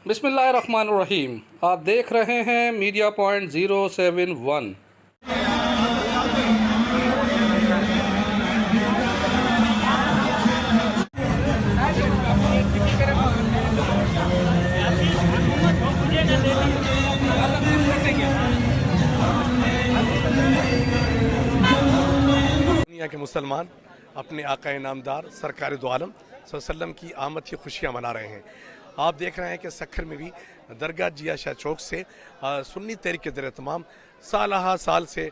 बिस्मिल्लाहिर्रहमानिर्रहीम। आप देख रहे हैं मीडिया पॉइंट 071। दुनिया के मुसलमान अपने आका नामदार सरकार दो आलम सल्लल्लाहु अलैहि वसल्लम की आमद की खुशियाँ मना रहे हैं। आप देख रहे हैं कि सखर में भी दरगाह जिया शाह चौक से सुन्नी तहरीक के दर तमाम साल से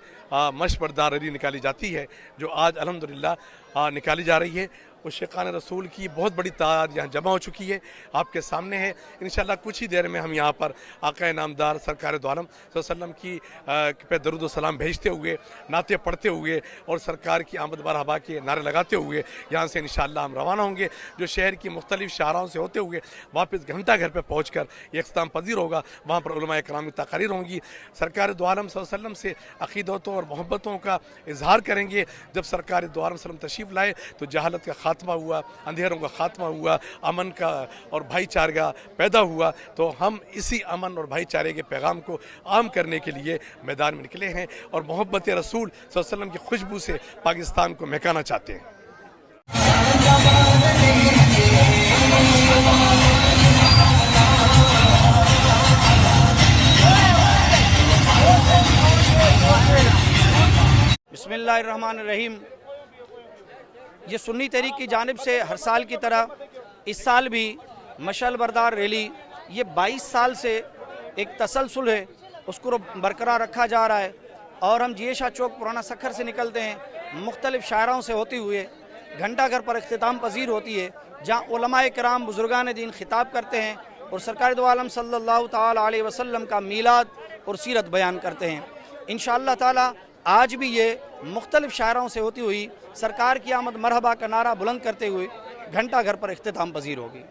मश बरदार रैली निकाली जाती है, जो आज अल्हम्दुलिल्लाह निकाली जा रही है। उस शिकान रसूल की बहुत बड़ी तादाद यहाँ जमा हो चुकी है, आपके सामने है। इंशाअल्लाह कुछ ही देर में हम यहाँ पर आका नामदार सरकार दो आलम सल्लल्लाहु अलैहि वसल्लम की पे दरूद सलाम भेजते हुए, नाते पढ़ते हुए और सरकार की आमद मरहबा के नारे लगाते हुए यहाँ से इंशाअल्लाह हम रवाना होंगे, जो शहर की मुख्तलिफ शाहराओं से होते हुए वापस घंटा घर पर पहुँच कर इख्तिताम पजीर होगा। वहाँ पर उलमा इकराम की तकारीर होंगी, सरकार दो आलम सल्लल्लाहु अलैहि वसल्लम से अक़ीदतों और मोहब्बतों का इजहार करेंगे। जब सरकार दो आलम सल्लम तशरीफ़ लाए तो जहालत का खात्मा हुआ, अंधेरों का खात्मा हुआ, अमन का और भाईचारे का पैदा हुआ। तो हम इसी अमन और भाईचारे के पैगाम को आम करने के लिए मैदान में निकले हैं और मोहब्बत रसूल सल्लल्लाहु अलैहि वसल्लम की खुशबू से पाकिस्तान को महकाना चाहते हैं। बिस्मिल्लाहिर्रहमानिर्रहीम। ये सुन्नी तहरीक की जानिब से हर साल की तरह इस साल भी मशाल बरदार रैली, ये 22 साल से एक तसलसल है, उसको बरकरार रखा जा रहा है। और हम जिया शाह चौक पुराना सखर से निकलते हैं, मुख्तलिफ शायराओं से होती हुए घंटा घर पर इख्तिताम पजीर होती है, जहाँ उलमाए किराम बुजुर्गान दीन खिताब करते हैं और सरकार दो आलम सल्लल्लाहु ताला अलैहि वसल्लम का मीलाद और सीरत बयान करते हैं। इंशाअल्लाह ताला आज भी ये मुख्तलिफ शायरों से होती हुई सरकार की आमद मरहबा का नारा बुलंद करते हुए घंटा घर पर इख्तिताम पजीर होगी।